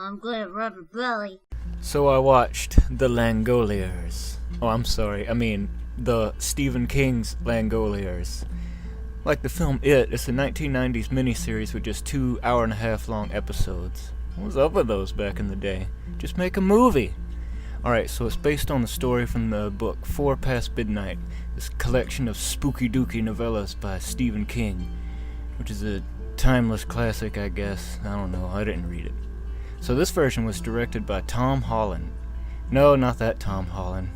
I'm good at rubber belly. So I watched The LANGOLIERS. Oh, I'm sorry. I mean, the Stephen King's LANGOLIERS. Like the film it's a 1990s miniseries with just 2 hour-and-a-half-long episodes. What was up with those back in the day? Just make a movie! Alright, so it's based on the story from the book 4 Past Midnight, this collection of spooky dooky novellas by Stephen King, which is a timeless classic, I guess. I don't know, I didn't read it. So this version was directed by Tom Holland. No, not that Tom Holland.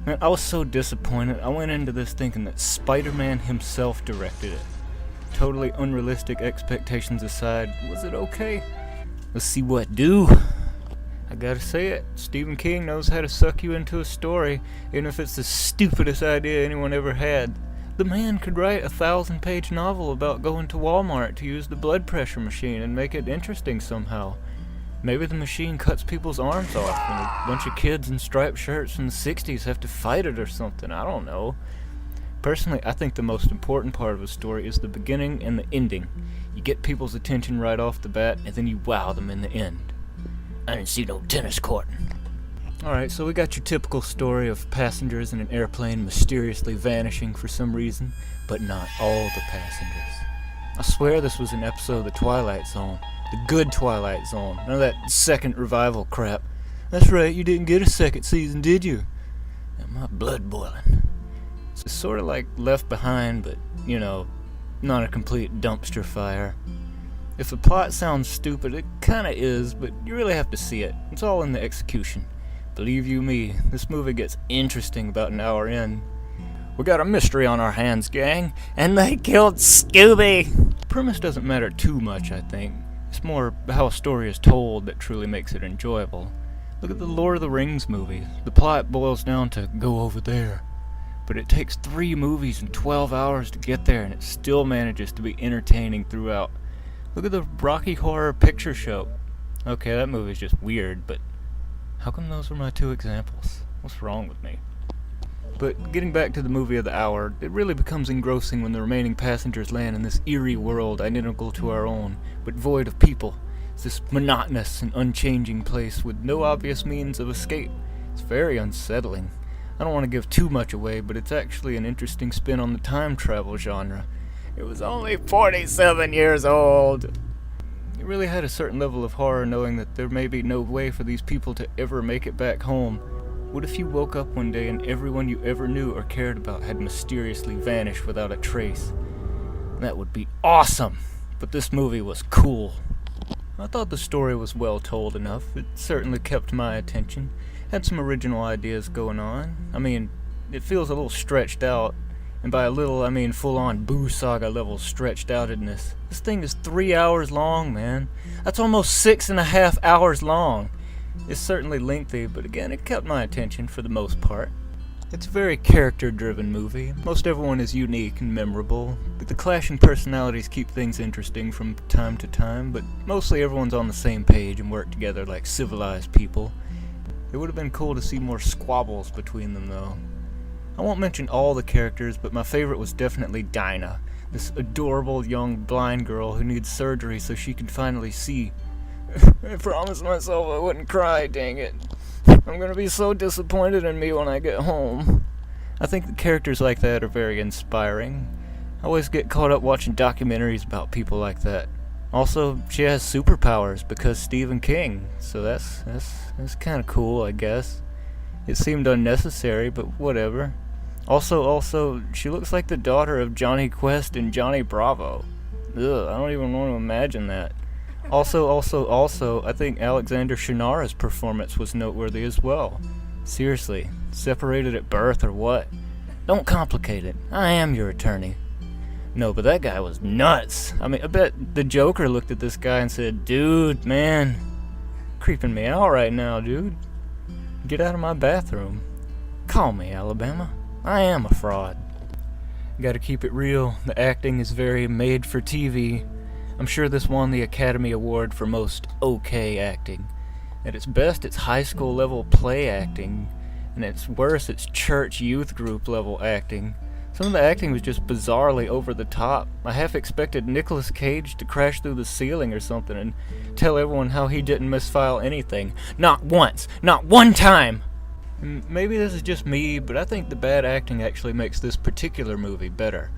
Man, I was so disappointed. I went into this thinking that Spider-Man himself directed it. Totally unrealistic expectations aside, was it okay? Let's see what do. I gotta say it, Stephen King knows how to suck you into a story, even if it's the stupidest idea anyone ever had. The man could write a 1,000-page novel about going to Walmart to use the blood pressure machine and make it interesting somehow. Maybe the machine cuts people's arms off and a bunch of kids in striped shirts from the 60s have to fight it or something, I don't know. Personally, I think the most important part of a story is the beginning and the ending. You get people's attention right off the bat, and then you wow them in the end. I didn't see no tennis court. Alright, so we got your typical story of passengers in an airplane mysteriously vanishing for some reason, but not all the passengers. I swear this was an episode of The Twilight Zone. The good Twilight Zone. None of that second revival crap. That's right, you didn't get a second season, did you? Got my blood boiling. It's sort of like Left Behind, but, you know, not a complete dumpster fire. If the plot sounds stupid, it kinda is, but you really have to see it. It's all in the execution. Believe you me, this movie gets interesting about an hour in. We got a mystery on our hands, gang, and they killed Scooby! The premise doesn't matter too much, I think. It's more how a story is told that truly makes it enjoyable. Look at the Lord of the Rings movies. The plot boils down to go over there. But it takes 3 movies and 12 hours to get there, and it still manages to be entertaining throughout. Look at the Rocky Horror Picture Show. Okay, that movie's just weird, but how come those were my 2 examples? What's wrong with me? But getting back to the movie of the hour, it really becomes engrossing when the remaining passengers land in this eerie world identical to our own, but void of people. It's this monotonous and unchanging place with no obvious means of escape. It's very unsettling. I don't want to give too much away, but it's actually an interesting spin on the time travel genre. It was only 47 years old! It really had a certain level of horror knowing that there may be no way for these people to ever make it back home. What if you woke up one day and everyone you ever knew or cared about had mysteriously vanished without a trace? That would be awesome! But this movie was cool. I thought the story was well told enough. It certainly kept my attention. Had some original ideas going on. I mean, it feels a little stretched out. And by a little, I mean full-on Boo Saga level stretched outedness. This thing is 3 hours long, man. That's almost 6.5 hours long. It's certainly lengthy, but again, it kept my attention for the most part. It's a very character-driven movie. Most everyone is unique and memorable, but the clashing personalities keep things interesting from time to time, but mostly everyone's on the same page and work together like civilized people. It would have been cool to see more squabbles between them, though. I won't mention all the characters, but my favorite was definitely Dinah, this adorable young blind girl who needs surgery so she can finally see. I promised myself I wouldn't cry, dang it. I'm gonna be so disappointed in me when I get home. I think the characters like that are very inspiring. I always get caught up watching documentaries about people like that. Also, she has superpowers because Stephen King, so that's kinda cool, I guess. It seemed unnecessary, but whatever. Also, she looks like the daughter of Johnny Quest and Johnny Bravo. Ugh, I don't even want to imagine that. Also, I think Alexander Shannara's performance was noteworthy as well. Seriously, separated at birth or what? Don't complicate it. I am your attorney. No, but that guy was nuts. I mean, I bet the Joker looked at this guy and said, "Dude, man, creeping me out right now, dude. Get out of my bathroom. Call me, Alabama. I am a fraud." Gotta keep it real. The acting is very made for TV. I'm sure this won the Academy Award for most okay acting. At its best, it's high school level play acting, and at its worst, it's church youth group level acting. Some of the acting was just bizarrely over the top. I half expected Nicolas Cage to crash through the ceiling or something and tell everyone how he didn't misfile anything. Not once! Not one time! Maybe this is just me, but I think the bad acting actually makes this particular movie better.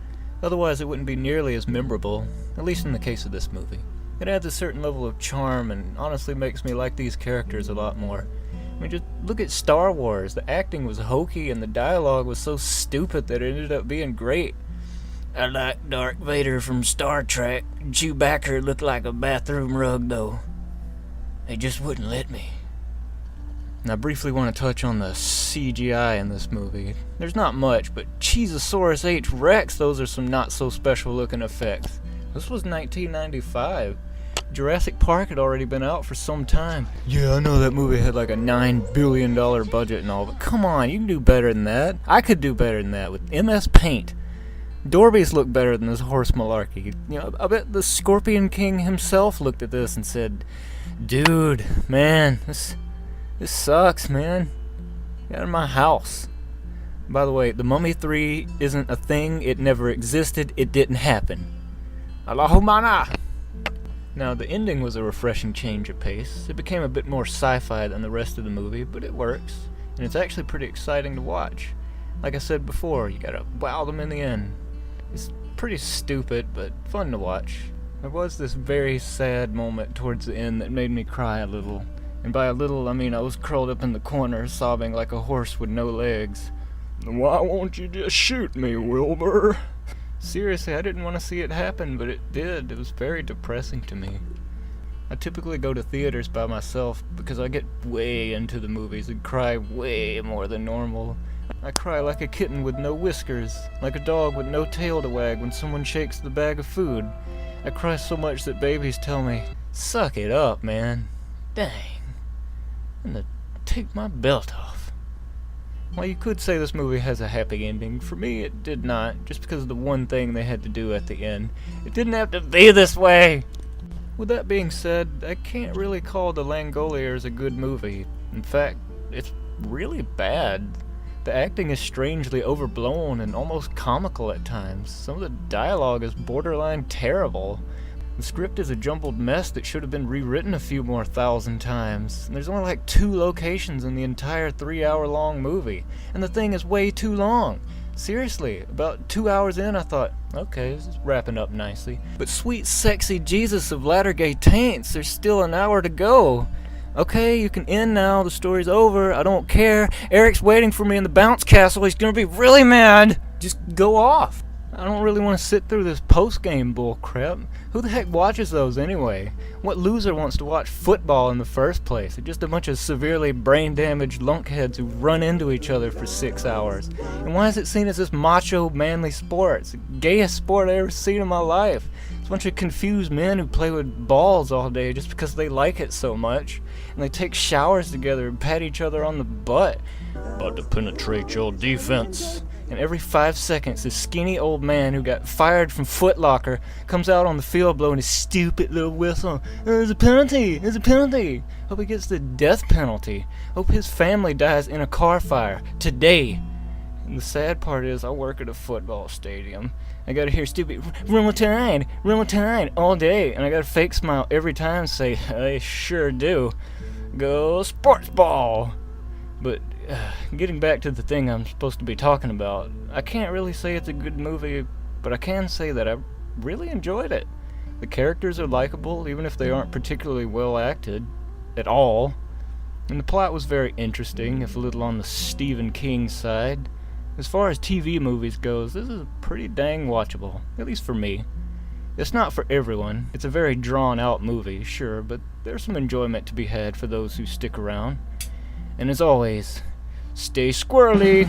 Otherwise it wouldn't be nearly as memorable, at least in the case of this movie. It adds a certain level of charm and honestly makes me like these characters a lot more. I mean, just look at Star Wars. The acting was hokey and the dialogue was so stupid that it ended up being great. I like Darth Vader from Star Trek. Chewbacca looked like a bathroom rug, though. They just wouldn't let me. And I briefly want to touch on the CGI in this movie. There's not much, but Cheezosaurus H. Rex, those are some not-so-special looking effects. This was 1995. Jurassic Park had already been out for some time. Yeah, I know that movie had like a $9 billion budget and all, but come on, you can do better than that. I could do better than that with MS Paint. Dorbies look better than this horse malarkey. You know, I bet the Scorpion King himself looked at this and said, "Dude, man, this sucks, man. Get out of my house." By the way, The Mummy 3 isn't a thing. It never existed. It didn't happen. Allahumma. Now, the ending was a refreshing change of pace. It became a bit more sci-fi than the rest of the movie, but it works, and it's actually pretty exciting to watch. Like I said before, you gotta wow them in the end. It's pretty stupid, but fun to watch. There was this very sad moment towards the end that made me cry a little. And by a little, I mean I was curled up in the corner, sobbing like a horse with no legs. Why won't you just shoot me, Wilbur? Seriously, I didn't want to see it happen, but it did. It was very depressing to me. I typically go to theaters by myself because I get way into the movies and cry way more than normal. I cry like a kitten with no whiskers, like a dog with no tail to wag when someone shakes the bag of food. I cry so much that babies tell me, "Suck it up, man." Dang. I'm gonna take my belt off. Well, you could say this movie has a happy ending. For me, it did not, just because of the one thing they had to do at the end. It didn't have to be this way! With that being said, I can't really call The Langoliers a good movie. In fact, it's really bad. The acting is strangely overblown and almost comical at times. Some of the dialogue is borderline terrible. The script is a jumbled mess that should have been rewritten a few more thousand times. And there's only like 2 locations in the entire 3-hour-long movie. And the thing is way too long. Seriously, about 2 hours in I thought, okay, this is wrapping up nicely. But sweet sexy Jesus of Latter-gay Taints, there's still an hour to go. Okay, you can end now, the story's over, I don't care. Eric's waiting for me in the bounce castle, he's gonna be really mad. Just go off. I don't really want to sit through this post-game bullcrap. Who the heck watches those anyway? What loser wants to watch football in the first place? It's just a bunch of severely brain-damaged lunkheads who run into each other for 6 hours. And why is it seen as this macho, manly sport? It's the gayest sport I've ever seen in my life. It's a bunch of confused men who play with balls all day just because they like it so much. And they take showers together and pat each other on the butt. About to penetrate your defense. And every 5 seconds, this skinny old man who got fired from Foot Locker comes out on the field blowing his stupid little whistle. There's a penalty! There's a penalty! Hope he gets the death penalty. Hope his family dies in a car fire. Today. And the sad part is, I work at a football stadium. I gotta hear stupid, run with tide, all day. And I gotta fake smile every time and say, I sure do. Go sports ball! But getting back to the thing I'm supposed to be talking about, I can't really say it's a good movie, but I can say that I really enjoyed it. The characters are likable, even if they aren't particularly well acted at all. And the plot was very interesting, if a little on the Stephen King side. As far as TV movies goes, this is pretty dang watchable, at least for me. It's not for everyone. It's a very drawn-out movie, sure, but there's some enjoyment to be had for those who stick around. And as always, stay squirrely!